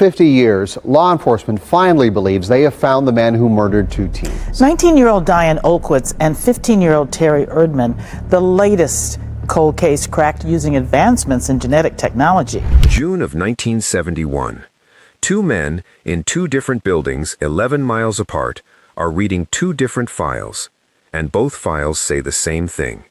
50 years, law enforcement finally believes they have found the man who murdered two teens. 19-year-old Diane Olkowitz and 15-year-old Terry Erdman, the latest cold case cracked using advancements in genetic technology. June of 1971. Two men in two different buildings 11 miles apart are reading two different files, and both files say the same thing.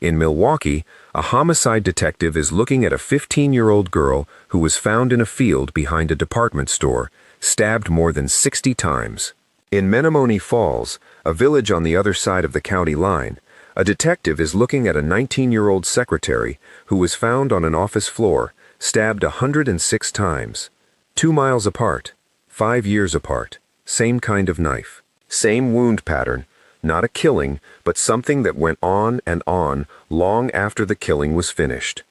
In Milwaukee, a homicide detective is looking at a 15-year-old girl who was found in a field behind a department store, stabbed more than 60 times. In Menomonee Falls, a village on the other side of the county line, a detective is looking at a 19-year-old secretary who was found on an office floor, stabbed 106 times. 2 miles apart, 5 years apart, same kind of knife, same wound pattern. Not a killing, but something that went on and on long after the killing was finished.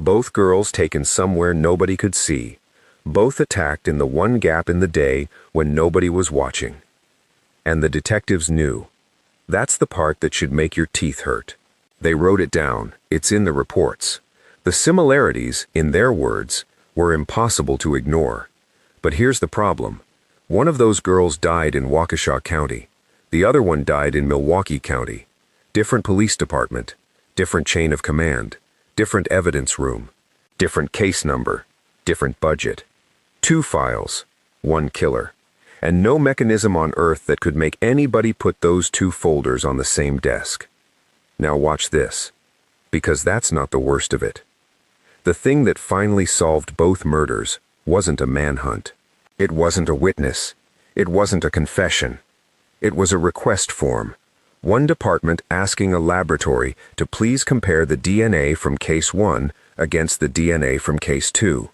Both girls taken somewhere nobody could see. Both attacked in the one gap in the day when nobody was watching. And the detectives knew. That's the part that should make your teeth hurt. They wrote it down. It's in the reports. The similarities, in their words, were impossible to ignore. But here's the problem. One of those girls died in Waukesha County. The other one died in Milwaukee County. Different police department, different chain of command, different evidence room, different case number, different budget. 2 files, 1 killer, and no mechanism on earth that could make anybody put those 2 folders on the same desk. Now watch this, because that's not the worst of it. The thing that finally solved both murders wasn't a manhunt. It wasn't a witness. It wasn't a confession. It was a request form. One department asking a laboratory to please compare the DNA from Case 1 against the DNA from Case 2.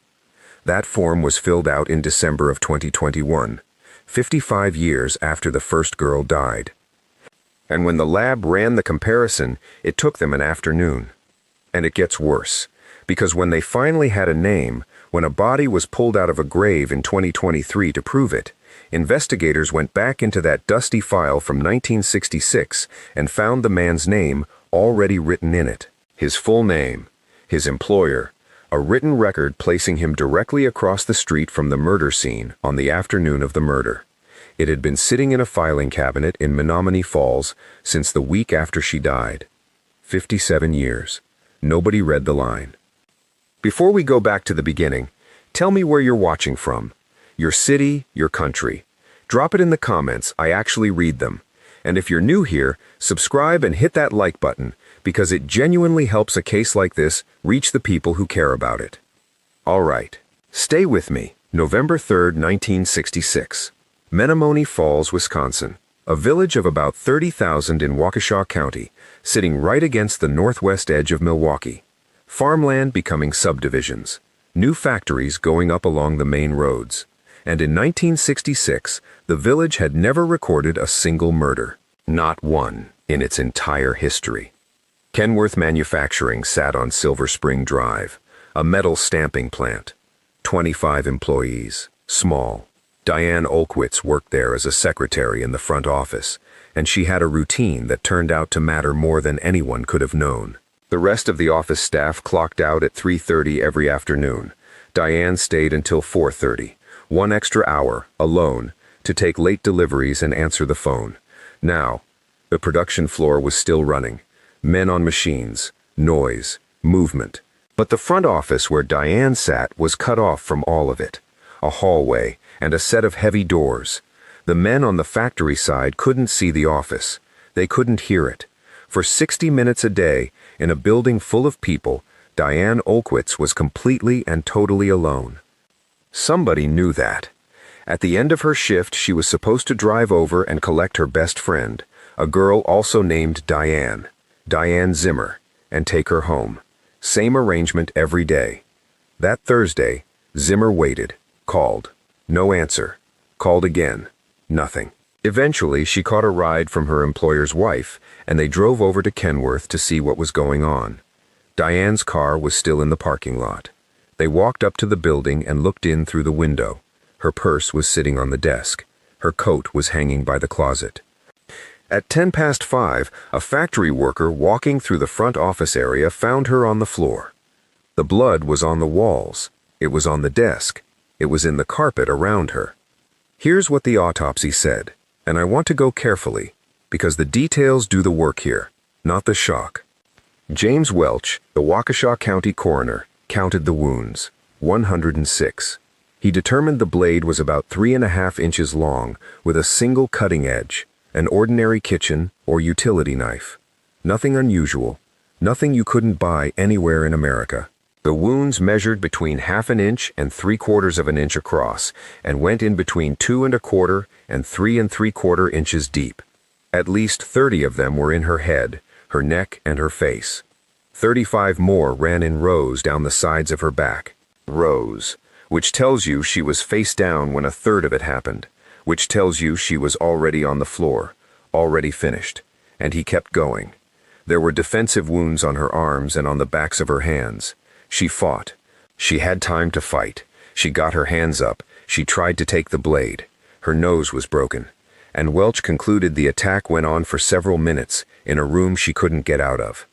That form was filled out in December of 2021, 55 years after the first girl died. And when the lab ran the comparison, it took them an afternoon. And it gets worse, because when they finally had a name, when a body was pulled out of a grave in 2023 to prove it, investigators went back into that dusty file from 1966 and found the man's name already written in it. His full name, his employer, a written record placing him directly across the street from the murder scene on the afternoon of the murder. It had been sitting in a filing cabinet in Menomonee Falls since the week after she died. 57 years. Nobody read the line. Before we go back to the beginning, tell me where you're watching from. Your city, your country. Drop it in the comments, I actually read them. And if you're new here, subscribe and hit that like button, because it genuinely helps a case like this reach the people who care about it. Alright, stay with me. November 3rd, 1966. Menomonee Falls, Wisconsin. A village of about 30,000 in Waukesha County, sitting right against the northwest edge of Milwaukee. Farmland becoming subdivisions. New factories going up along the main roads. And in 1966, the village had never recorded a single murder. Not one in its entire history. Kenworth Manufacturing sat on Silver Spring Drive, a metal stamping plant. 25 employees, small. Diane Olkowitz worked there as a secretary in the front office, and she had a routine that turned out to matter more than anyone could have known. The rest of the office staff clocked out at 3:30 every afternoon. Diane stayed until 4:30. 1 extra hour, alone, to take late deliveries and answer the phone. Now, the production floor was still running. Men on machines, noise, movement. But the front office where Diane sat was cut off from all of it. A hallway and a set of heavy doors. The men on the factory side couldn't see the office. They couldn't hear it. For 60 minutes a day, in a building full of people, Diane Olkowitz was completely and totally alone. Somebody knew that. At the end of her shift, she was supposed to drive over and collect her best friend, a girl also named Diane Zimmer, and take her home. Same arrangement every day. That Thursday, Zimmer waited, called. No answer. Called again. Nothing. Eventually, she caught a ride from her employer's wife, and they drove over to Kenworth to see what was going on. Diane's car was still in the parking lot. They walked up to the building and looked in through the window. Her purse was sitting on the desk. Her coat was hanging by the closet. At 5:10, a factory worker walking through the front office area found her on the floor. The blood was on the walls. It was on the desk. it was in the carpet around her. Here's what the autopsy said, and I want to go carefully, because the details do the work here, not the shock. James Welch, the Waukesha County coroner, counted the wounds, 106. He determined the blade was about 3.5 inches long, with a single cutting edge, an ordinary kitchen or utility knife. Nothing unusual, nothing you couldn't buy anywhere in America. The wounds measured between 1/2 inch and 3/4 inch across, and went in between 2¼ and 3¾ inches deep. At least 30 of them were in her head, her neck, and her face. 35 more ran in rows down the sides of her back. Rows, which tells you she was face down when 1/3 of it happened, which tells you she was already on the floor, already finished, and he kept going. There were defensive wounds on her arms and on the backs of her hands. She fought. She had time to fight. She got her hands up. She tried to take the blade. Her nose was broken. And Welch concluded the attack went on for several minutes in a room she couldn't get out of.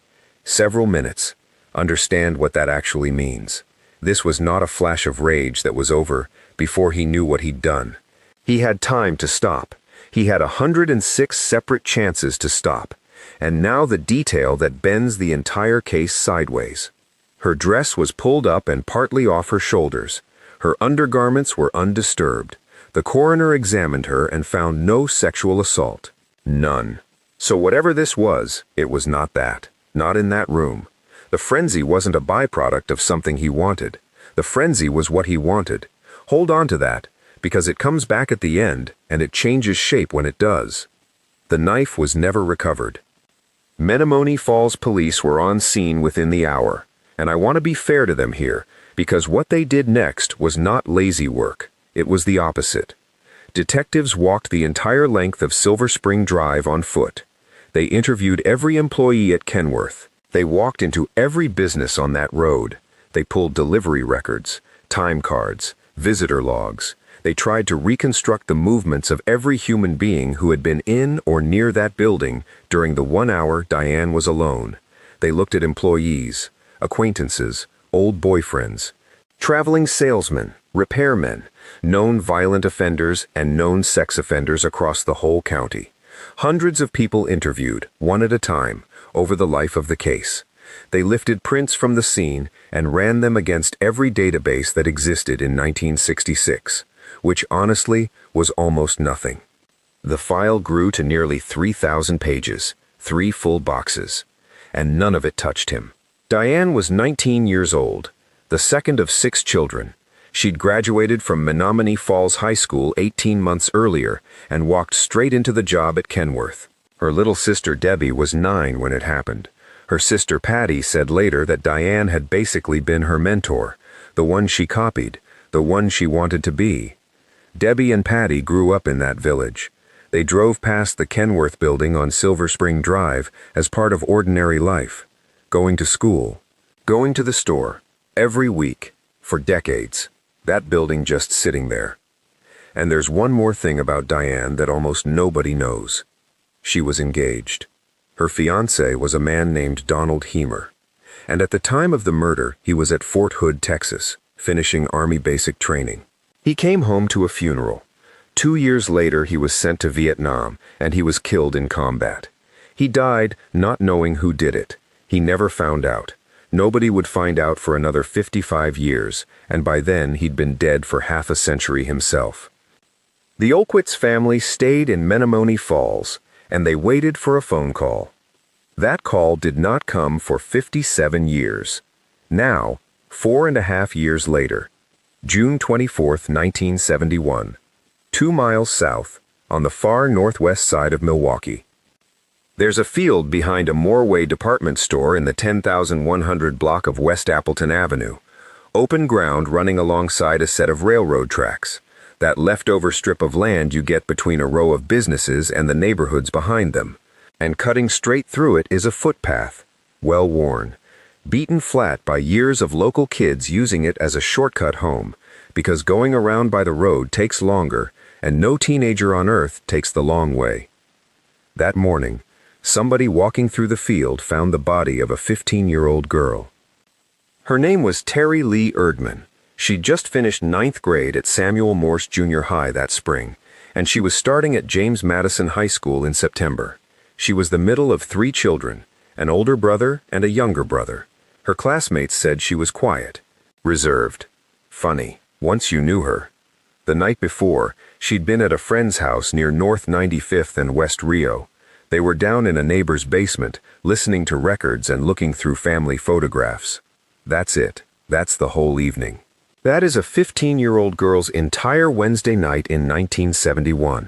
Several minutes. Understand what that actually means. This was not a flash of rage that was over before he knew what he'd done. He had time to stop. He had 106 separate chances to stop. And now the detail that bends the entire case sideways. Her dress was pulled up and partly off her shoulders. Her undergarments were undisturbed. The coroner examined her and found no sexual assault. None. So whatever this was, it was not that. Not in that room. The frenzy wasn't a byproduct of something he wanted. The frenzy was what he wanted. Hold on to that, because it comes back at the end, and it changes shape when it does. The knife was never recovered. Menomonee Falls police were on scene within the hour, and I want to be fair to them here, because what they did next was not lazy work. It was the opposite. Detectives walked the entire length of Silver Spring Drive on foot. They interviewed every employee at Kenworth. They walked into every business on that road. They pulled delivery records, time cards, visitor logs. They tried to reconstruct the movements of every human being who had been in or near that building during the 1 hour Diane was alone. They looked at employees, acquaintances, old boyfriends, traveling salesmen, repairmen, known violent offenders, and known sex offenders across the whole county. Hundreds of people interviewed, one at a time, over the life of the case. They lifted prints from the scene and ran them against every database that existed in 1966, which honestly was almost nothing. The file grew to nearly 3,000 pages, 3 full boxes, and none of it touched him. Diane was 19 years old, the second of 6 children. She'd graduated from Menomonee Falls High School 18 months earlier and walked straight into the job at Kenworth. Her little sister Debbie was 9 when it happened. Her sister Patty said later that Diane had basically been her mentor, the one she copied, the one she wanted to be. Debbie and Patty grew up in that village. They drove past the Kenworth building on Silver Spring Drive as part of ordinary life, going to school, going to the store, every week, for decades. That building just sitting there. And there's one more thing about Diane that almost nobody knows. She was engaged. Her fiancé was a man named Donald Heemer. And at the time of the murder, he was at Fort Hood, Texas, finishing Army basic training. He came home to a funeral. 2 years later, he was sent to Vietnam, and he was killed in combat. He died not knowing who did it. He never found out. Nobody would find out for another 55 years, and by then he'd been dead for half a century himself. The Olkowitz family stayed in Menomonee Falls, and they waited for a phone call. That call did not come for 57 years. Now, 4.5 years later, June 24, 1971, 2 miles south, on the far northwest side of Milwaukee. There's a field behind a Morway department store in the 10,100 block of West Appleton Avenue. Open ground running alongside a set of railroad tracks. That leftover strip of land you get between a row of businesses and the neighborhoods behind them. And cutting straight through it is a footpath, well worn, beaten flat by years of local kids using it as a shortcut home, because going around by the road takes longer, and no teenager on earth takes the long way. That morning, somebody walking through the field found the body of a 15-year-old girl. Her name was Terry Lee Erdman. She'd just finished ninth grade at Samuel Morse Junior High that spring, and she was starting at James Madison High School in September. She was the middle of 3 children, an older brother and a younger brother. Her classmates said she was quiet, reserved, funny, once you knew her. The night before, she'd been at a friend's house near North 95th and West Rio. They were down in a neighbor's basement, listening to records and looking through family photographs. That's it. That's the whole evening. That is a 15-year-old girl's entire Wednesday night in 1971.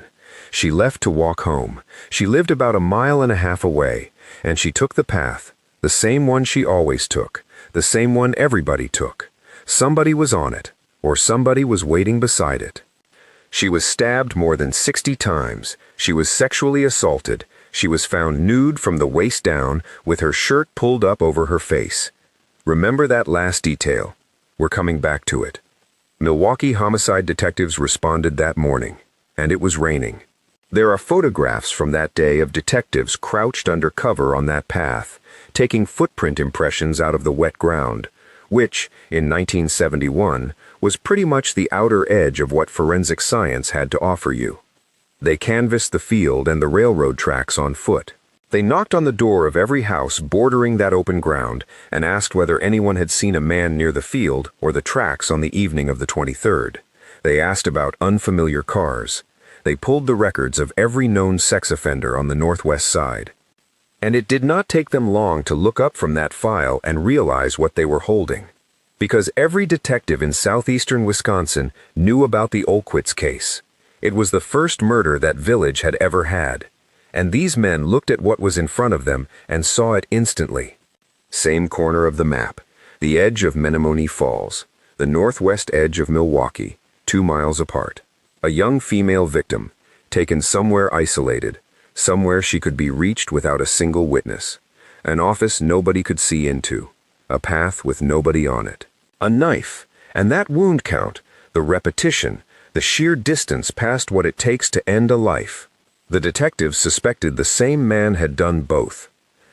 She left to walk home. She lived about 1.5 miles away, and she took the path, the same one she always took, the same one everybody took. Somebody was on it, or somebody was waiting beside it. She was stabbed more than 60 times. She was sexually assaulted. She was found nude from the waist down, with her shirt pulled up over her face. Remember that last detail. We're coming back to it. Milwaukee homicide detectives responded that morning, and it was raining. There are photographs from that day of detectives crouched under cover on that path, taking footprint impressions out of the wet ground, which, in 1971, was pretty much the outer edge of what forensic science had to offer you. They canvassed the field and the railroad tracks on foot. They knocked on the door of every house bordering that open ground and asked whether anyone had seen a man near the field or the tracks on the evening of the 23rd. They asked about unfamiliar cars. They pulled the records of every known sex offender on the Northwest Side. And it did not take them long to look up from that file and realize what they were holding. Because every detective in southeastern Wisconsin knew about the Olkowitz case. It was the first murder that village had ever had. And these men looked at what was in front of them and saw it instantly. Same corner of the map, the edge of Menomonee Falls, the northwest edge of Milwaukee, 2 miles apart. A young female victim, taken somewhere isolated, somewhere she could be reached without a single witness. An office nobody could see into. A path with nobody on it. A knife, and that wound count, the repetition, the sheer distance past what it takes to end a life. The detectives suspected the same man had done both.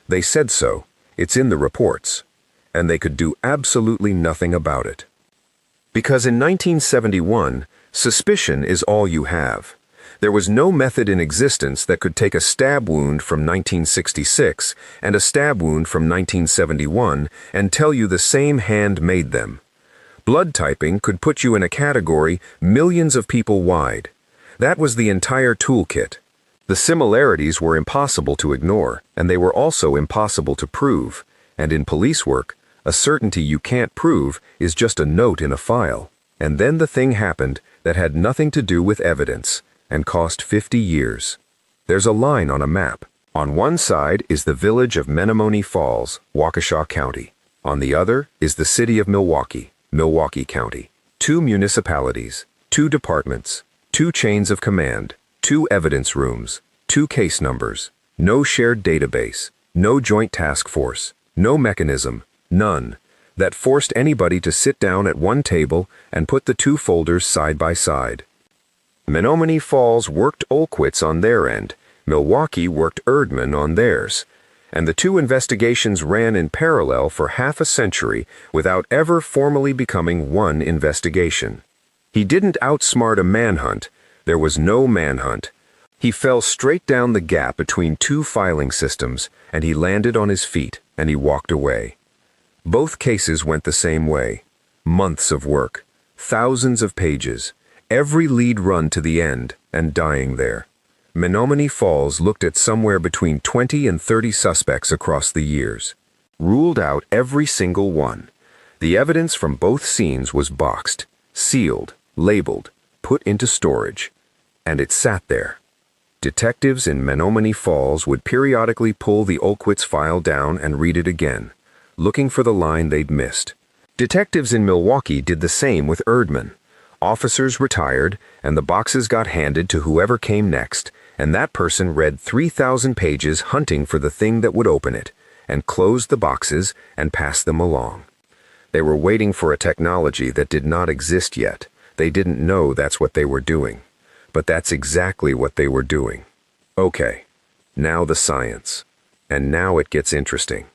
They said so, it's in the reports, and they could do absolutely nothing about it. Because in 1971, suspicion is all you have. There was no method in existence that could take a stab wound from 1966 and a stab wound from 1971 and tell you the same hand made them. Blood typing could put you in a category millions of people wide. That was the entire toolkit. The similarities were impossible to ignore, and they were also impossible to prove. And in police work, a certainty you can't prove is just a note in a file. And then the thing happened that had nothing to do with evidence and cost 50 years. There's a line on a map. On one side is the village of Menomonee Falls, Waukesha County. On the other is the city of Milwaukee, Milwaukee County. 2 municipalities, 2 departments, 2 chains of command, 2 evidence rooms, 2 case numbers, no shared database, no joint task force, no mechanism, none, that forced anybody to sit down at one table and put the 2 folders side by side. Menomonee Falls worked Olkowitz on their end, Milwaukee worked Erdman on theirs, and the 2 investigations ran in parallel for half a century without ever formally becoming one investigation. He didn't outsmart a manhunt. There was no manhunt. He fell straight down the gap between 2 filing systems, and he landed on his feet, and he walked away. Both cases went the same way. Months of work, thousands of pages, every lead run to the end, and dying there. Menomonee Falls looked at somewhere between 20 and 30 suspects across the years. Ruled out every single one. The evidence from both scenes was boxed, sealed, labeled, put into storage. And it sat there. Detectives in Menomonee Falls would periodically pull the Olkowitz file down and read it again, looking for the line they'd missed. Detectives in Milwaukee did the same with Erdman. Officers retired, and the boxes got handed to whoever came next, and that person read 3,000 pages hunting for the thing that would open it, and closed the boxes and passed them along. They were waiting for a technology that did not exist yet. They didn't know that's what they were doing. But that's exactly what they were doing. Okay, now the science. And now it gets interesting.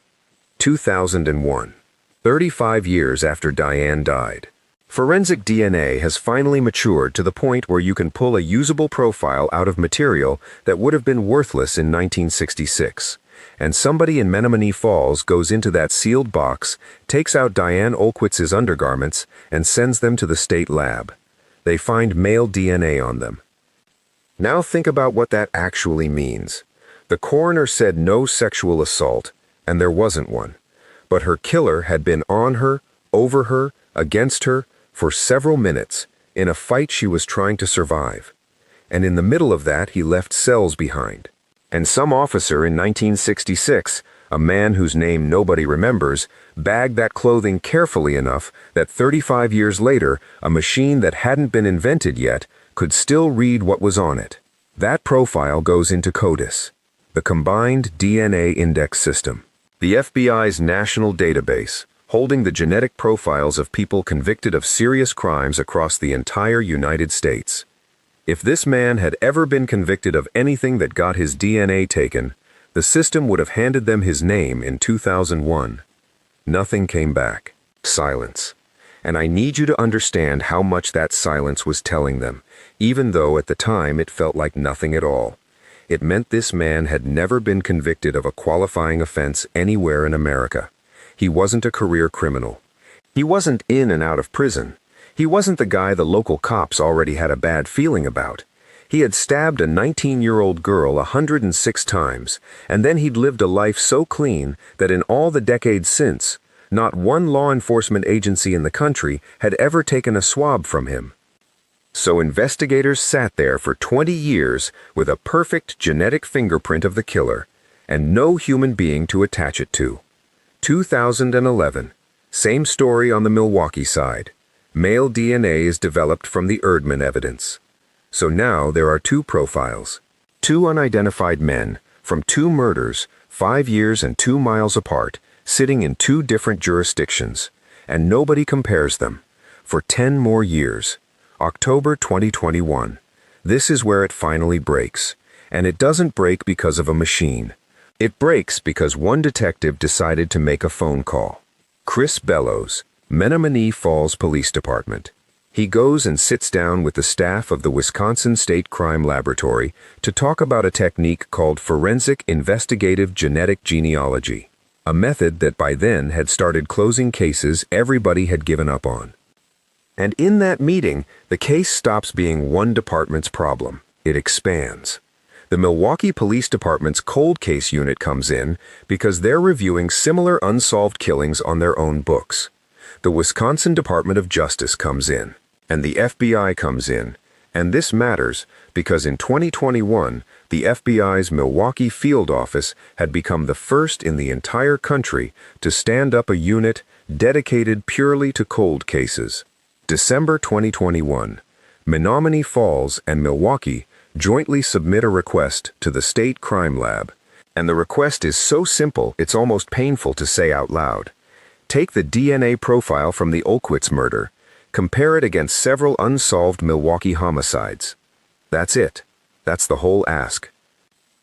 2001. 35 years after Diane died. Forensic DNA has finally matured to the point where you can pull a usable profile out of material that would have been worthless in 1966. And somebody in Menominee Falls goes into that sealed box, takes out Diane Olkowitz's undergarments, and sends them to the state lab. They find male DNA on them. Now think about what that actually means. The coroner said no sexual assault, and there wasn't one. But her killer had been on her, over her, against her, for several minutes, in a fight she was trying to survive. And in the middle of that, he left cells behind. And some officer in 1966, a man whose name nobody remembers, bagged that clothing carefully enough that 35 years later, a machine that hadn't been invented yet could still read what was on it. That profile goes into CODIS, the Combined DNA Index System, the FBI's national database, holding the genetic profiles of people convicted of serious crimes across the entire United States. If this man had ever been convicted of anything that got his DNA taken, the system would have handed them his name in 2001. Nothing came back. Silence. And I need you to understand how much that silence was telling them, even though at the time it felt like nothing at all. It meant this man had never been convicted of a qualifying offense anywhere in America. He wasn't a career criminal. He wasn't in and out of prison. He wasn't the guy the local cops already had a bad feeling about. He had stabbed a 19-year-old girl 106 times, and then he'd lived a life so clean that in all the decades since, not one law enforcement agency in the country had ever taken a swab from him. So investigators sat there for 20 years with a perfect genetic fingerprint of the killer, and no human being to attach it to. 2011. Same story on the Milwaukee side. Male DNA is developed from the Erdman evidence. So now there are two profiles. Two unidentified men, from two murders, 5 years and 2 miles apart, sitting in two different jurisdictions. And nobody compares them. For 10 more years. October 2021. This is where it finally breaks. And it doesn't break because of a machine. It breaks because one detective decided to make a phone call. Chris Bellows, Menominee Falls Police Department. He goes and sits down with the staff of the Wisconsin State Crime Laboratory to talk about a technique called forensic investigative genetic genealogy, a method that by then had started closing cases everybody had given up on. And in that meeting, the case stops being one department's problem. It expands. The Milwaukee Police Department's cold case unit comes in because they're reviewing similar unsolved killings on their own books. The Wisconsin Department of Justice comes in, and the FBI comes in, and this matters because in 2021, the FBI's Milwaukee field office had become the first in the entire country to stand up a unit dedicated purely to cold cases. December 2021, Menominee Falls and Milwaukee jointly submit a request to the State Crime Lab, and the request is so simple it's almost painful to say out loud. Take the DNA profile from the Olkowitz murder, compare it against several unsolved Milwaukee homicides. That's it. That's the whole ask.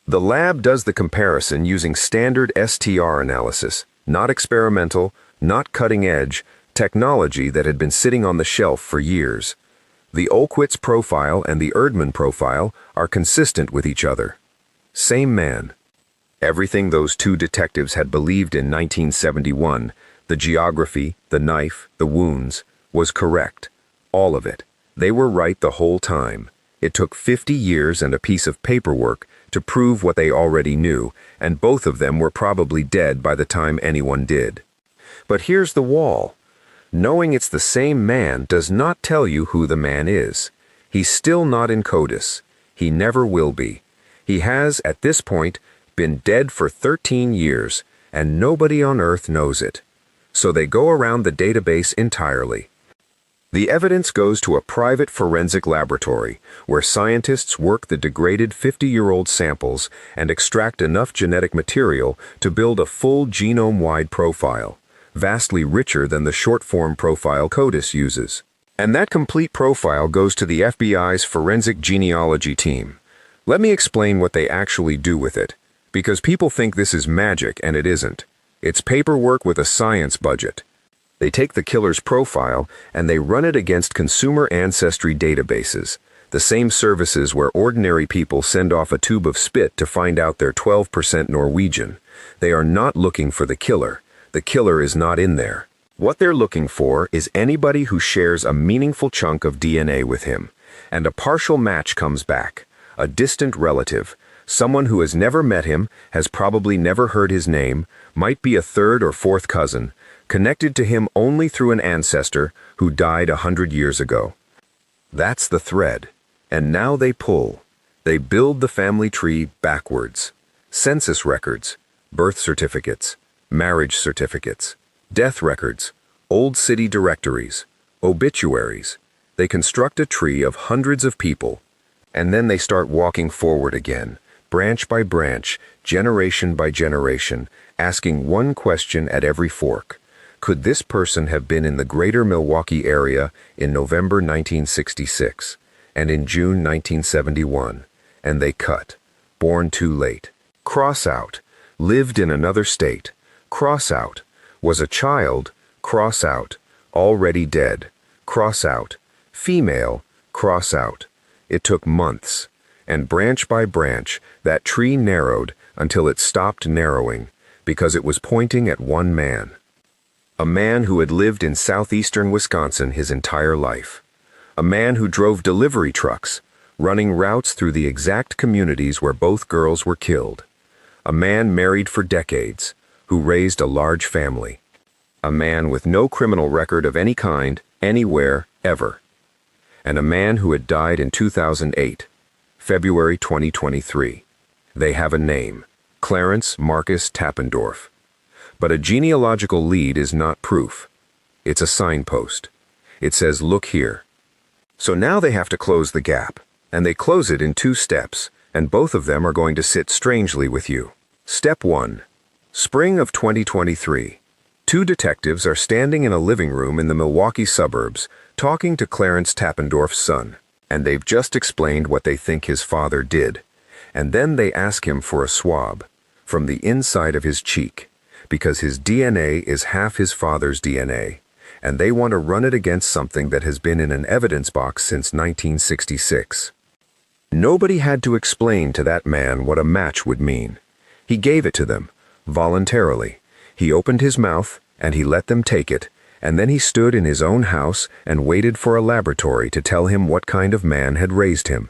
The lab does the comparison using standard STR analysis, not experimental, not cutting edge, technology that had been sitting on the shelf for years. The Olkowitz profile and the Erdman profile are consistent with each other. Same man. Everything those two detectives had believed in 1971, the geography, the knife, the wounds, was correct. All of it. They were right the whole time. It took 50 years and a piece of paperwork to prove what they already knew, and both of them were probably dead by the time anyone did. But here's the wall. Knowing it's the same man does not tell you who the man is. He's still not in CODIS. He never will be. He has, at this point, been dead for 13 years, and nobody on Earth knows it. So they go around the database entirely. The evidence goes to a private forensic laboratory, where scientists work the degraded 50-year-old samples and extract enough genetic material to build a full genome-wide profile, vastly richer than the short-form profile CODIS uses. And that complete profile goes to the FBI's forensic genealogy team. Let me explain what they actually do with it, because people think this is magic and it isn't. It's paperwork with a science budget. They take the killer's profile and they run it against consumer ancestry databases, the same services where ordinary people send off a tube of spit to find out they're 12% Norwegian. They are not looking for the killer. The killer is not in there. What they're looking for is anybody who shares a meaningful chunk of DNA with him, and a partial match comes back. A distant relative, someone who has never met him, has probably never heard his name, might be a third or fourth cousin, connected to him only through an ancestor who died 100 years ago. That's the thread. And now they pull. They build the family tree backwards. Census records, birth certificates, marriage certificates, death records, old city directories, obituaries. They construct a tree of hundreds of people, and then they start walking forward again, branch by branch, generation by generation, asking one question at every fork. Could this person have been in the greater Milwaukee area in November 1966 and in June 1971? And they cut. Born too late. Cross out. Lived in another state. Cross out. Was a child. Cross out. Already dead. Cross out. Female. Cross out. It took months, and branch by branch, that tree narrowed until it stopped narrowing, because it was pointing at one man. A man who had lived in southeastern Wisconsin his entire life. A man who drove delivery trucks, running routes through the exact communities where both girls were killed. A man married for decades, who raised a large family. A man with no criminal record of any kind, anywhere, ever. And a man who had died in 2008, February 2023. They have a name, Clarence Marcus Tappendorf. But a genealogical lead is not proof. It's a signpost. It says, look here. So now they have to close the gap, and they close it in 2 steps, and both of them are going to sit strangely with you. Step 1. Spring of 2023. 2 detectives are standing in a living room in the Milwaukee suburbs, talking to Clarence Tappendorf's son, and they've just explained what they think his father did. And then they ask him for a swab from the inside of his cheek, because his DNA is half his father's DNA, and they want to run it against something that has been in an evidence box since 1966. Nobody had to explain to that man what a match would mean. He gave it to them, voluntarily. He opened his mouth, and he let them take it, and then he stood in his own house and waited for a laboratory to tell him what kind of man had raised him.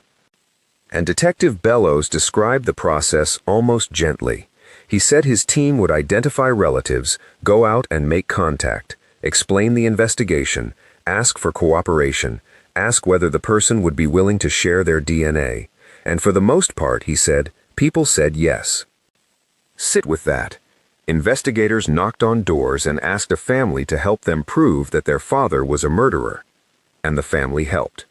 And Detective Bellows described the process almost gently. He said his team would identify relatives, go out and make contact, explain the investigation, ask for cooperation, ask whether the person would be willing to share their DNA. And for the most part, he said, people said yes. Sit with that. Investigators knocked on doors and asked a family to help them prove that their father was a murderer. And the family helped.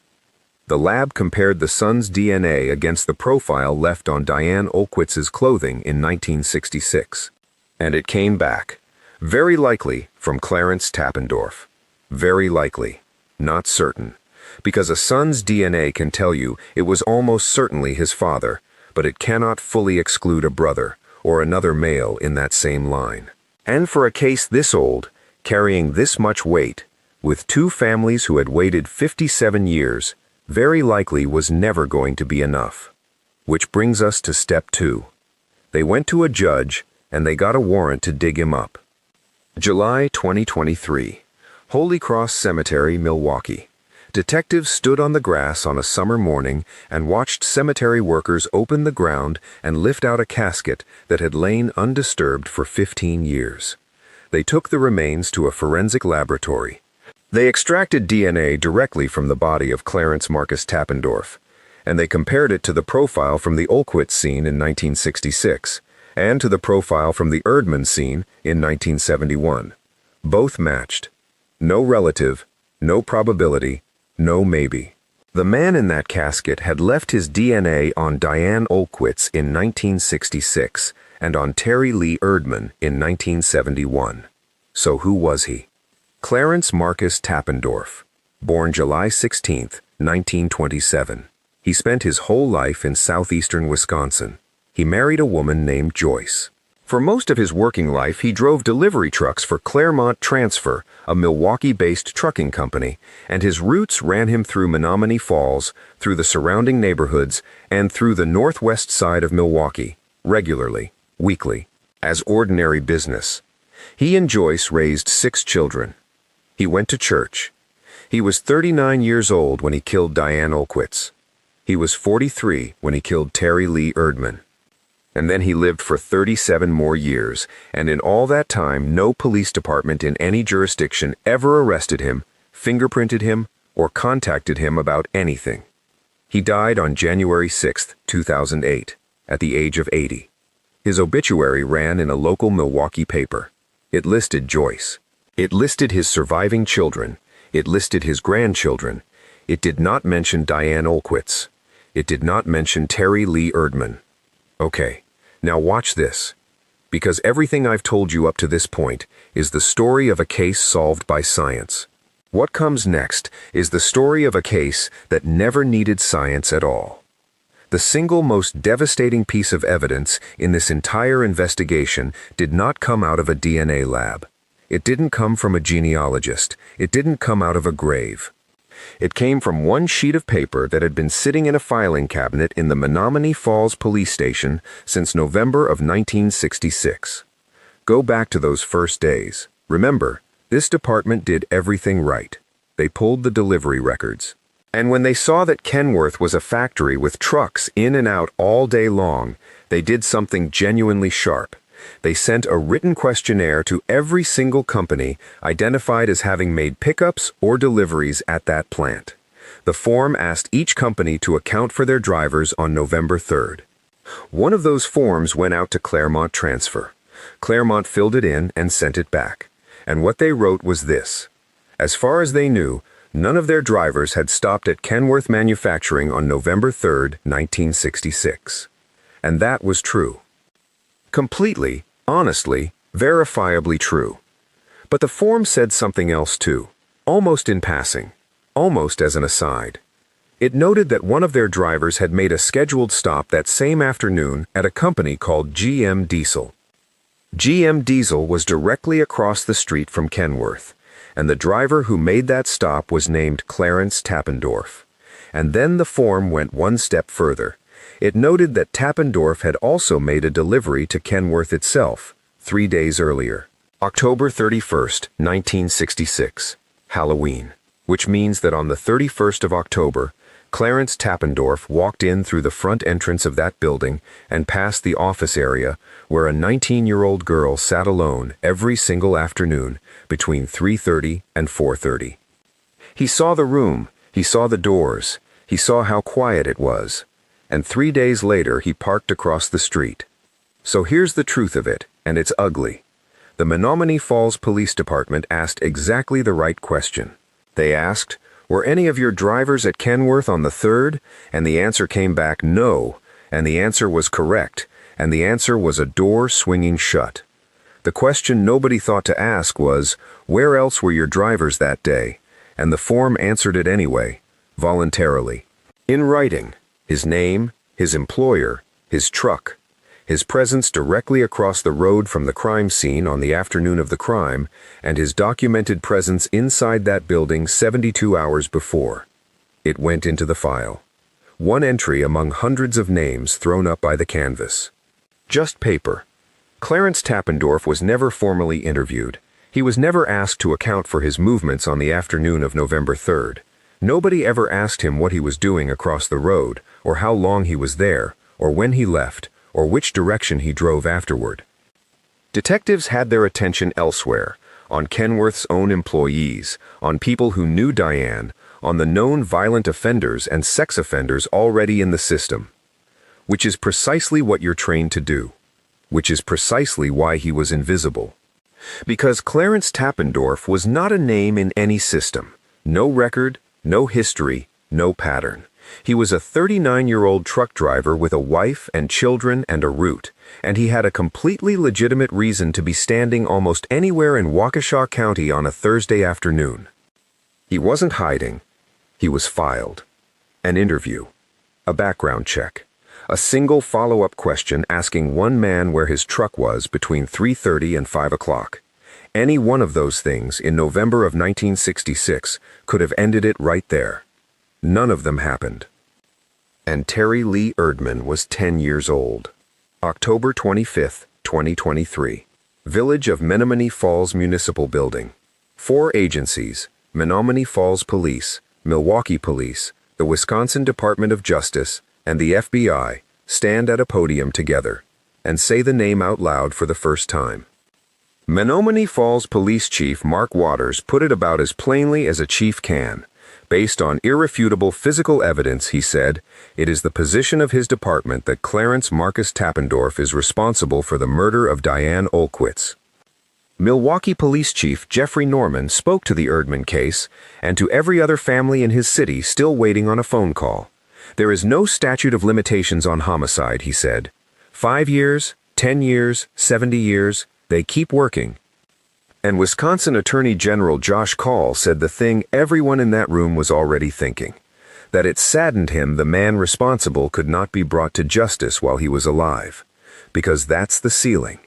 The lab compared the son's DNA against the profile left on Diane Olkowitz's clothing in 1966. And it came back. Very likely from Clarence Tappendorf. Very likely. Not certain. Because a son's DNA can tell you it was almost certainly his father, but it cannot fully exclude a brother or another male in that same line. And for a case this old, carrying this much weight, with 2 families who had waited 57 years, very likely was never going to be enough. Which brings us to step 2. They went to a judge, and they got a warrant to dig him up. July 2023. Holy Cross Cemetery, Milwaukee. Detectives stood on the grass on a summer morning and watched cemetery workers open the ground and lift out a casket that had lain undisturbed for 15 years. They took the remains to a forensic laboratory. They extracted DNA directly from the body of Clarence Marcus Tappendorf, and they compared it to the profile from the Olkowitz scene in 1966 and to the profile from the Erdman scene in 1971. Both matched. No relative, no probability, no maybe. The man in that casket had left his DNA on Diane Olkowitz in 1966 and on Terry Lee Erdman in 1971. So who was he? Clarence Marcus Tappendorf, born July 16, 1927. He spent his whole life in southeastern Wisconsin. He married a woman named Joyce. For most of his working life, he drove delivery trucks for Claremont Transfer, a Milwaukee-based trucking company, and his routes ran him through Menomonee Falls, through the surrounding neighborhoods, and through the northwest side of Milwaukee, regularly, weekly, as ordinary business. He and Joyce raised 6 children. He went to church. He was 39 years old when he killed Diane Olkowitz. He was 43 when he killed Terry Lee Erdman. And then he lived for 37 more years, and in all that time, no police department in any jurisdiction ever arrested him, fingerprinted him, or contacted him about anything. He died on January 6, 2008, at the age of 80. His obituary ran in a local Milwaukee paper. It listed Joyce. It listed his surviving children. It listed his grandchildren. It did not mention Diane Olkowitz. It did not mention Terry Lee Erdman. Okay, now watch this. Because everything I've told you up to this point is the story of a case solved by science. What comes next is the story of a case that never needed science at all. The single most devastating piece of evidence in this entire investigation did not come out of a DNA lab. It didn't come from a genealogist. It didn't come out of a grave. It came from one sheet of paper that had been sitting in a filing cabinet in the Menomonee Falls police station since November of 1966. Go back to those first days. Remember, this department did everything right. They pulled the delivery records. And when they saw that Kenworth was a factory with trucks in and out all day long, they did something genuinely sharp. They sent a written questionnaire to every single company identified as having made pickups or deliveries at that plant. The form asked each company to account for their drivers on November 3rd. One of those forms went out to Claremont Transfer. Claremont filled it in and sent it back. And what they wrote was this. As far as they knew, none of their drivers had stopped at Kenworth Manufacturing on November 3rd, 1966. And that was true. Completely, honestly, verifiably true. But the form said something else too, almost in passing, almost as an aside. It noted that one of their drivers had made a scheduled stop that same afternoon at a company called GM Diesel. GM Diesel was directly across the street from Kenworth, and the driver who made that stop was named Clarence Tappendorf. And then the form went one step further. It noted that Tappendorf had also made a delivery to Kenworth itself, 3 days earlier. October 31st, 1966, Halloween, which means that on the 31st of October, Clarence Tappendorf walked in through the front entrance of that building and past the office area where a 19-year-old girl sat alone every single afternoon between 3:30 and 4:30. He saw the room, he saw the doors, he saw how quiet it was. And 3 days later he parked across the street. So here's the truth of it, and it's ugly. The Menomonee Falls Police Department asked exactly the right question. They asked, were any of your drivers at Kenworth on the 3rd? And the answer came back no, and the answer was correct, and the answer was a door swinging shut. The question nobody thought to ask was, where else were your drivers that day? And the form answered it anyway, voluntarily. In writing. His name, his employer, his truck, his presence directly across the road from the crime scene on the afternoon of the crime, and his documented presence inside that building 72 hours before. It went into the file. One entry among hundreds of names thrown up by the canvas. Just paper. Clarence Tappendorf was never formally interviewed. He was never asked to account for his movements on the afternoon of November 3rd. Nobody ever asked him what he was doing across the road, or how long he was there, or when he left, or which direction he drove afterward. Detectives had their attention elsewhere, on Kenworth's own employees, on people who knew Diane, on the known violent offenders and sex offenders already in the system. Which is precisely what you're trained to do. Which is precisely why he was invisible. Because Clarence Tappendorf was not a name in any system. No record, no history, no pattern. He was a 39-year-old truck driver with a wife and children and a route, and he had a completely legitimate reason to be standing almost anywhere in Waukesha County on a Thursday afternoon. He wasn't hiding. He was filed. An interview. A background check. A single follow-up question asking one man where his truck was between 3:30 and 5 o'clock. Any one of those things in November of 1966 could have ended it right there. None of them happened. And Terry Lee Erdman was 10 years old. October 25, 2023. Village of Menomonee Falls Municipal Building. 4 agencies, Menomonee Falls Police, Milwaukee Police, the Wisconsin Department of Justice, and the FBI, stand at a podium together and say the name out loud for the first time. Menomonee Falls Police Chief Mark Waters put it about as plainly as a chief can. Based on irrefutable physical evidence, he said, it is the position of his department that Clarence Marcus Tappendorf is responsible for the murder of Diane Olkowitz. Milwaukee Police Chief Jeffrey Norman spoke to the Erdman case and to every other family in his city still waiting on a phone call. There is no statute of limitations on homicide, he said. 5 years, 10 years, 70 years, they keep working. And Wisconsin Attorney General Josh Kaul said the thing everyone in that room was already thinking, that it saddened him the man responsible could not be brought to justice while he was alive. Because that's the ceiling.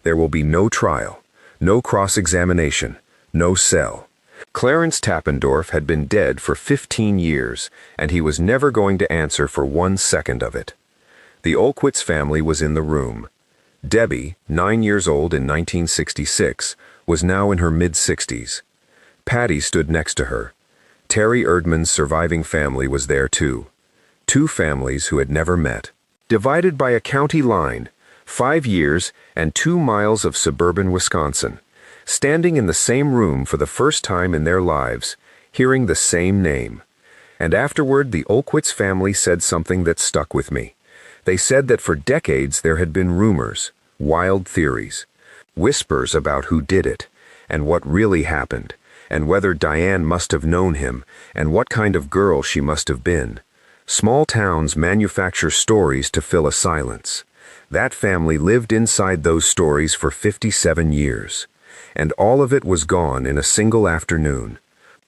There will be no trial, no cross-examination, no cell. Clarence Tappendorf had been dead for 15 years, and he was never going to answer for 1 second of it. The Olkowitz family was in the room. Debbie, 9 years old in 1966, was now in her mid-60s. Patty stood next to her. Terry Erdman's surviving family was there too. 2 families who had never met. Divided by a county line, 5 years and 2 miles of suburban Wisconsin. Standing in the same room for the first time in their lives, hearing the same name. And afterward, the Olkowitz family said something that stuck with me. They said that for decades there had been rumors, wild theories, whispers about who did it, and what really happened, and whether Diane must have known him, and what kind of girl she must have been. Small towns manufacture stories to fill a silence. That family lived inside those stories for 57 years. And all of it was gone in a single afternoon.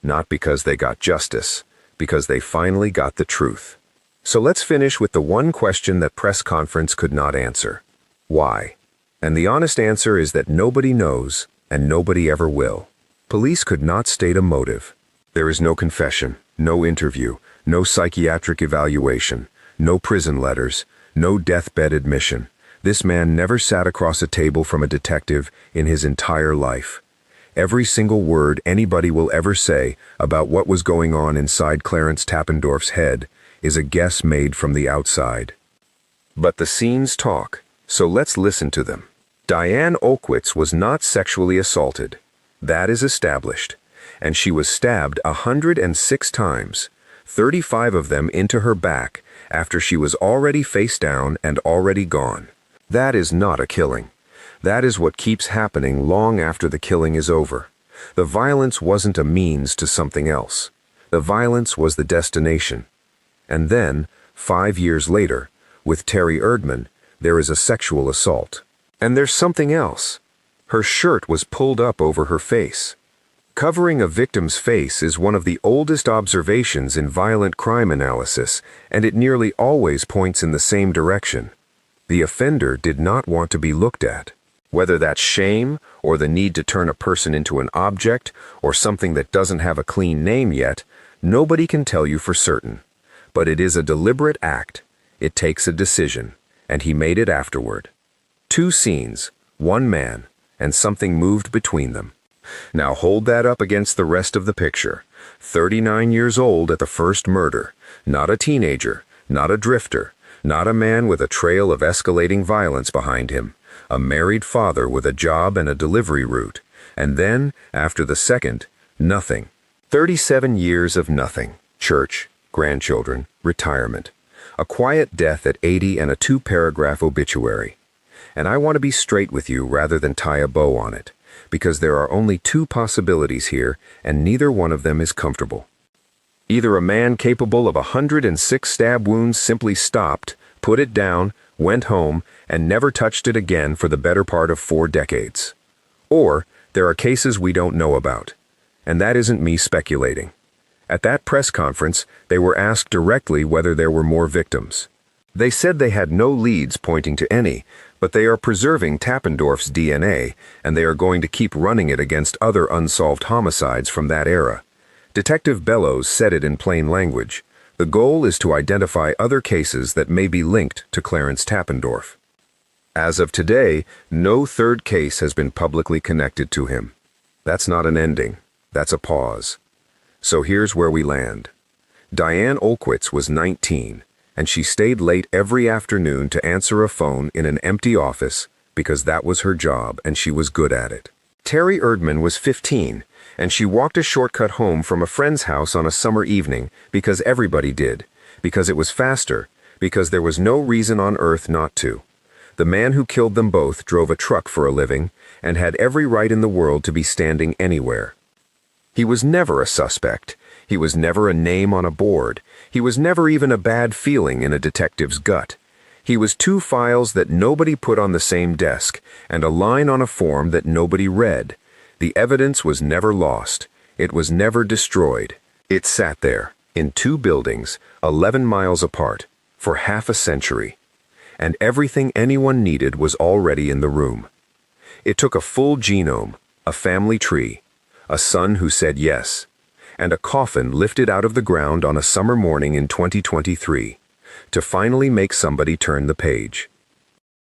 Not because they got justice, because they finally got the truth. So let's finish with the one question that press conference could not answer. Why? And the honest answer is that nobody knows, and nobody ever will. Police could not state a motive. There is no confession, no interview, no psychiatric evaluation, no prison letters, no deathbed admission. This man never sat across a table from a detective in his entire life. Every single word anybody will ever say about what was going on inside Clarence Tappendorf's head is a guess made from the outside. But the scenes talk, so let's listen to them. Diane Olkowitz was not sexually assaulted. That is established. And she was stabbed 106 times, 35 of them into her back, after she was already face down and already gone. That is not a killing. That is what keeps happening long after the killing is over. The violence wasn't a means to something else. The violence was the destination. And then, 5 years later, with Terry Erdman, there is a sexual assault. And there's something else. Her shirt was pulled up over her face. Covering a victim's face is one of the oldest observations in violent crime analysis, and it nearly always points in the same direction. The offender did not want to be looked at. Whether that's shame, or the need to turn a person into an object, or something that doesn't have a clean name yet, nobody can tell you for certain. But it is a deliberate act. It takes a decision, and he made it afterward. 2 scenes, 1 man, and something moved between them. Now hold that up against the rest of the picture. 39 years old at the first murder, not a teenager, not a drifter, not a man with a trail of escalating violence behind him, a married father with a job and a delivery route, and then, after the second, nothing. 37 years of nothing. Church, grandchildren, retirement. A quiet death at 80 and a 2-paragraph obituary. And I want to be straight with you rather than tie a bow on it, because there are only 2 possibilities here, and neither one of them is comfortable. Either a man capable of 106 stab wounds simply stopped, put it down, went home, and never touched it again for the better part of 4 decades. Or there are cases we don't know about. And that isn't me speculating. At that press conference, they were asked directly whether there were more victims. They said they had no leads pointing to any, but they are preserving Tappendorf's DNA, and they are going to keep running it against other unsolved homicides from that era. Detective Bellows said it in plain language. The goal is to identify other cases that may be linked to Clarence Tappendorf. As of today, no third case has been publicly connected to him. That's not an ending. That's a pause. So here's where we land. Diane Olkowitz was 19, and she stayed late every afternoon to answer a phone in an empty office because that was her job and she was good at it. Terry Erdman was 15, and she walked a shortcut home from a friend's house on a summer evening because everybody did, because it was faster, because there was no reason on earth not to. The man who killed them both drove a truck for a living and had every right in the world to be standing anywhere. He was never a suspect. He was never a name on a board. He was never even a bad feeling in a detective's gut. He was two files that nobody put on the same desk and a line on a form that nobody read. The evidence was never lost. It was never destroyed. It sat there, in two buildings, 11 miles apart, for half a century. And everything anyone needed was already in the room. It took a full genome, a family tree, a son who said yes, and a coffin lifted out of the ground on a summer morning in 2023, to finally make somebody turn the page.